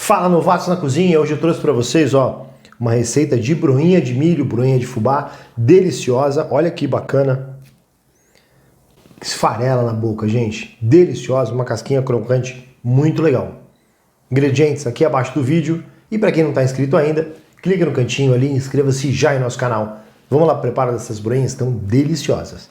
Fala, novatos na cozinha. Hoje eu trouxe para vocês, uma receita de broinha de milho, broinha de fubá, deliciosa. Olha que bacana. Esfarela na boca, gente. Deliciosa, uma casquinha crocante, muito legal. Ingredientes aqui abaixo do vídeo. E para quem não está inscrito ainda, clique no cantinho ali e inscreva-se já em nosso canal. Vamos lá preparar essas broinhas tão deliciosas.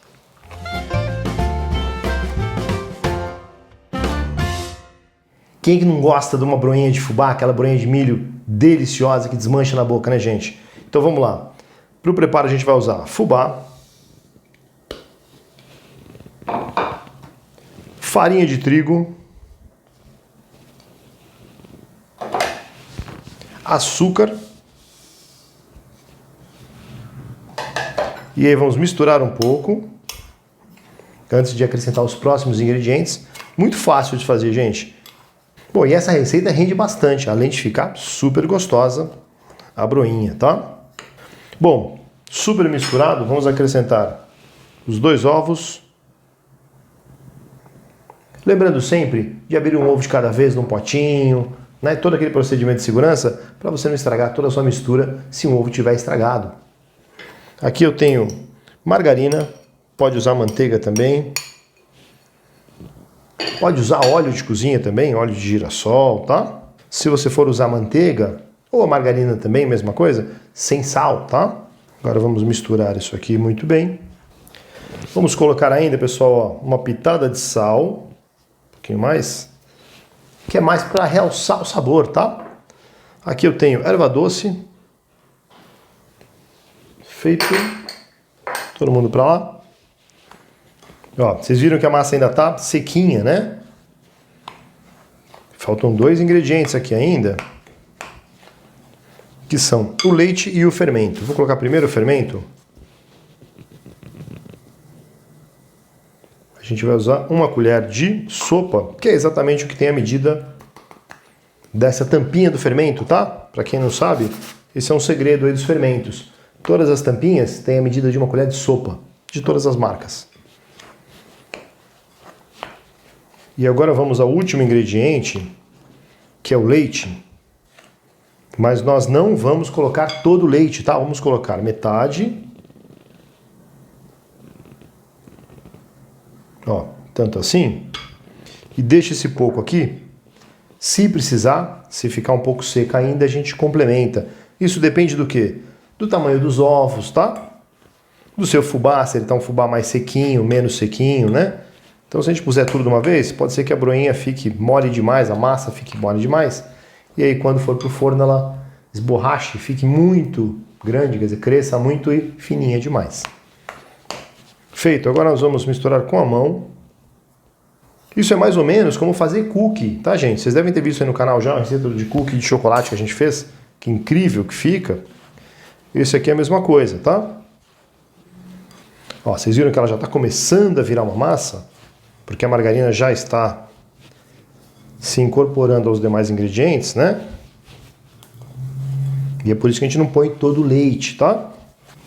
Quem é que não gosta de uma broinha de fubá, aquela broinha de milho deliciosa que desmancha na boca, né, gente? Então vamos lá. Para o preparo a gente vai usar fubá, farinha de trigo, açúcar, e aí vamos misturar um pouco antes de acrescentar os próximos ingredientes. Muito fácil de fazer, gente. Bom, e essa receita rende bastante, além de ficar super gostosa a broinha, tá? Bom, super misturado, vamos acrescentar os 2 ovos. Lembrando sempre de abrir um ovo de cada vez num potinho, né? Todo aquele procedimento de segurança para você não estragar toda a sua mistura se um ovo estiver estragado. Aqui eu tenho margarina, pode usar manteiga também. Pode usar óleo de cozinha também, óleo de girassol, tá? Se você for usar manteiga, ou a margarina também, mesma coisa, sem sal, tá? Agora vamos misturar isso aqui muito bem. Vamos colocar ainda, pessoal, uma pitada de sal, um pouquinho mais, que é mais para realçar o sabor, tá? Aqui eu tenho erva doce, feito, todo mundo para lá. Ó, vocês viram que a massa ainda tá sequinha, né? Faltam 2 ingredientes aqui ainda, que são o leite e o fermento. Vou colocar primeiro o fermento. A gente vai usar 1 colher de sopa, que é exatamente o que tem a medida dessa tampinha do fermento, tá? Para quem não sabe, esse é um segredo aí dos fermentos. Todas as tampinhas têm a medida de 1 colher de sopa, de todas as marcas. E agora vamos ao último ingrediente, que é o leite. Mas nós não vamos colocar todo o leite, tá? Vamos colocar metade. Ó, tanto assim. E deixa esse pouco aqui. Se precisar, se ficar um pouco seca ainda, a gente complementa. Isso depende do quê? Do tamanho dos ovos, tá? Do seu fubá, se ele tá um fubá mais sequinho, menos sequinho, né? Então se a gente puser tudo de uma vez, pode ser que a broinha fique mole demais, a massa fique mole demais. E aí quando for pro forno ela esborrache, fique muito grande, quer dizer, cresça muito e fininha demais. Feito, agora nós vamos misturar com a mão. Isso é mais ou menos como fazer cookie, tá, gente? Vocês devem ter visto aí no canal já a receita de cookie de chocolate que a gente fez. Que incrível que fica. Esse aqui é a mesma coisa, tá? Ó, vocês viram que ela já está começando a virar uma massa? Porque a margarina já está se incorporando aos demais ingredientes, né? E é por isso que a gente não põe todo o leite, tá?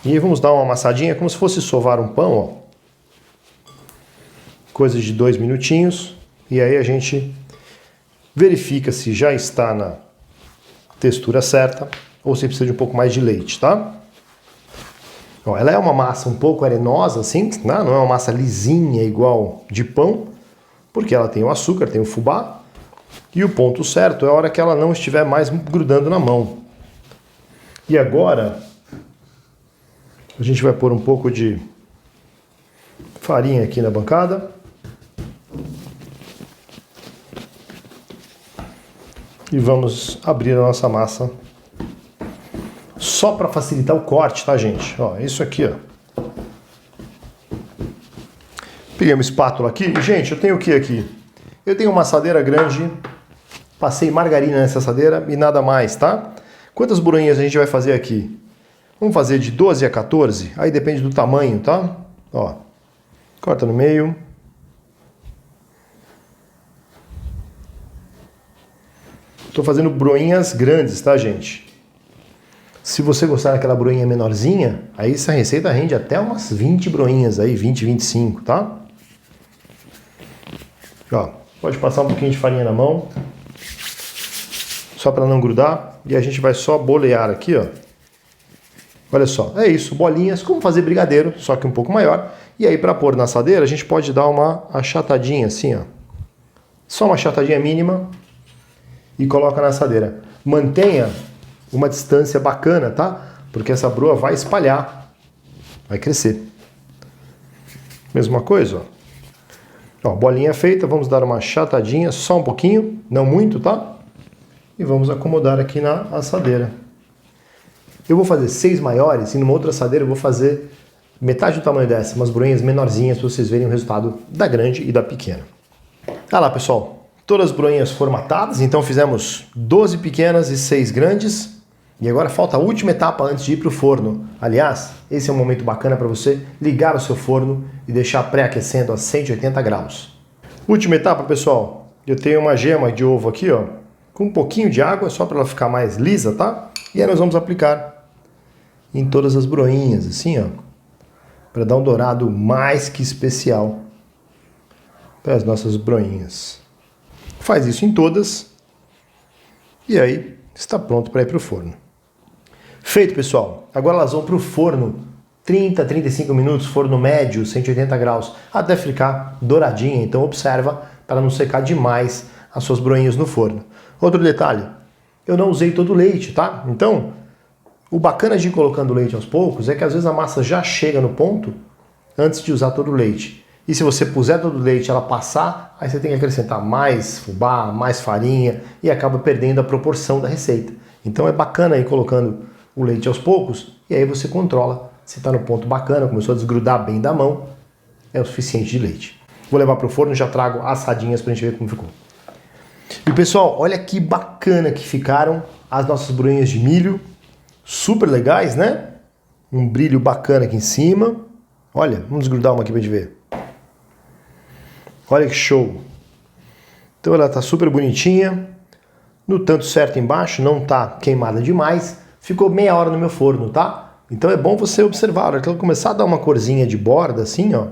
E aí vamos dar uma amassadinha, como se fosse sovar um pão, ó. Coisa de 2 minutinhos. E aí a gente verifica se já está na textura certa ou se precisa de um pouco mais de leite, tá? Ó, ela é uma massa um pouco arenosa, assim, né? Não é uma massa lisinha igual de pão, porque ela tem o açúcar, tem o fubá, e o ponto certo é a hora que ela não estiver mais grudando na mão. E agora, a gente vai pôr um pouco de farinha aqui na bancada. E vamos abrir a nossa massa. Só para facilitar o corte, tá, gente? Ó, isso aqui, ó. Peguei uma espátula aqui. Gente, eu tenho o que aqui? Eu tenho uma assadeira grande. Passei margarina nessa assadeira e nada mais, tá? Quantas broinhas a gente vai fazer aqui? Vamos fazer de 12 a 14. Aí depende do tamanho, tá? Ó, corta no meio. Tô fazendo broinhas grandes, tá, gente? Se você gostar daquela broinha menorzinha, aí essa receita rende até umas 20 broinhas aí, 20, 25, tá? Ó, pode passar um pouquinho de farinha na mão. só para não grudar. E a gente vai só bolear aqui, ó. Olha só, é isso, bolinhas, como fazer brigadeiro, só que um pouco maior. E aí para pôr na assadeira, a gente pode dar uma achatadinha assim, ó. Só uma achatadinha mínima e coloca na assadeira. Mantenha uma distância bacana, tá? Porque essa broa vai espalhar, vai crescer. Mesma coisa, ó. Ó, bolinha feita, vamos dar uma achatadinha, só um pouquinho, não muito, tá? E vamos acomodar aqui na assadeira. Eu vou fazer 6 maiores e numa outra assadeira eu vou fazer metade do tamanho dessa, umas broinhas menorzinhas para vocês verem o resultado da grande e da pequena. Tá lá, pessoal, todas as broinhas formatadas, então fizemos 12 pequenas e 6 grandes. E agora falta a última etapa antes de ir para o forno. Aliás, esse é um momento bacana para você ligar o seu forno e deixar pré-aquecendo a 180 graus. Última etapa, pessoal, eu tenho uma gema de ovo aqui, ó, com um pouquinho de água, só para ela ficar mais lisa, tá? E aí nós vamos aplicar em todas as broinhas, assim, ó, para dar um dourado mais que especial para as nossas broinhas. Faz isso em todas e aí está pronto para ir para o forno. Feito, pessoal. Agora elas vão para o forno 30 a 35 minutos, forno médio, 180 graus, até ficar douradinha. Então observa para não secar demais as suas broinhas no forno. Outro detalhe, eu não usei todo o leite, tá? Então, o bacana de ir colocando leite aos poucos é que às vezes a massa já chega no ponto antes de usar todo o leite. E se você puser todo o leite e ela passar, aí você tem que acrescentar mais fubá, mais farinha e acaba perdendo a proporção da receita. Então é bacana ir colocando o leite aos poucos e aí você controla se está no ponto bacana, começou a desgrudar bem da mão, é o suficiente de leite. Vou levar para o forno e já trago assadinhas para a gente ver como ficou. E pessoal, olha que bacana que ficaram as nossas broinhas de milho. Super legais, né? Um brilho bacana aqui em cima. Olha, vamos desgrudar uma aqui pra gente ver. Olha que show. Então ela tá super bonitinha. No tanto certo embaixo, não tá queimada demais. Ficou meia hora no meu forno, tá? Então é bom você observar. A hora que ela começar a dar uma corzinha de borda assim, ó.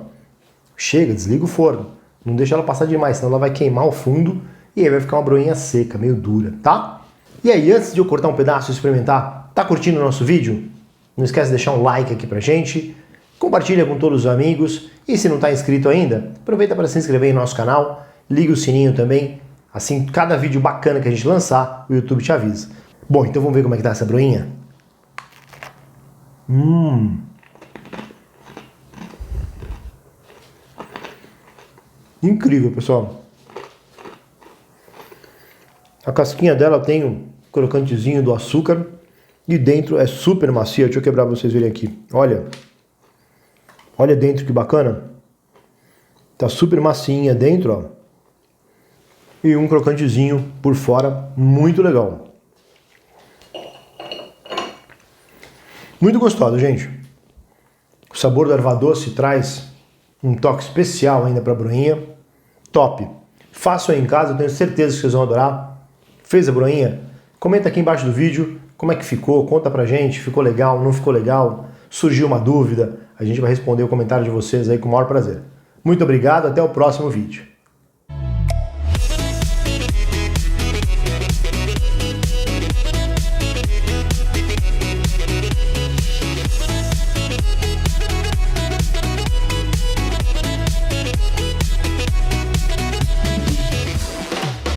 Chega, desliga o forno. Não deixa ela passar demais, senão ela vai queimar o fundo e aí vai ficar uma broinha seca, meio dura, tá? E aí, antes de eu cortar um pedaço e experimentar, tá curtindo o nosso vídeo? Não esquece de deixar um like aqui pra gente, compartilha com todos os amigos e se não tá inscrito ainda, aproveita para se inscrever em nosso canal, liga o sininho também, assim cada vídeo bacana que a gente lançar, o YouTube te avisa. Bom, então vamos ver como é que tá essa broinha? Incrível, pessoal. A casquinha dela tem um crocantezinho do açúcar e dentro é super macia. Deixa eu quebrar para vocês verem aqui. Olha. Olha dentro que bacana. Tá super macinha dentro, ó. E um crocantezinho por fora, muito legal. Muito gostoso, gente. O sabor do erva doce traz um toque especial ainda para a broinha. Top. Façam aí em casa, eu tenho certeza que vocês vão adorar. Fez a broinha? Comenta aqui embaixo do vídeo como é que ficou, conta pra gente, ficou legal, não ficou legal, surgiu uma dúvida, a gente vai responder o comentário de vocês aí com o maior prazer. Muito obrigado, até o próximo vídeo.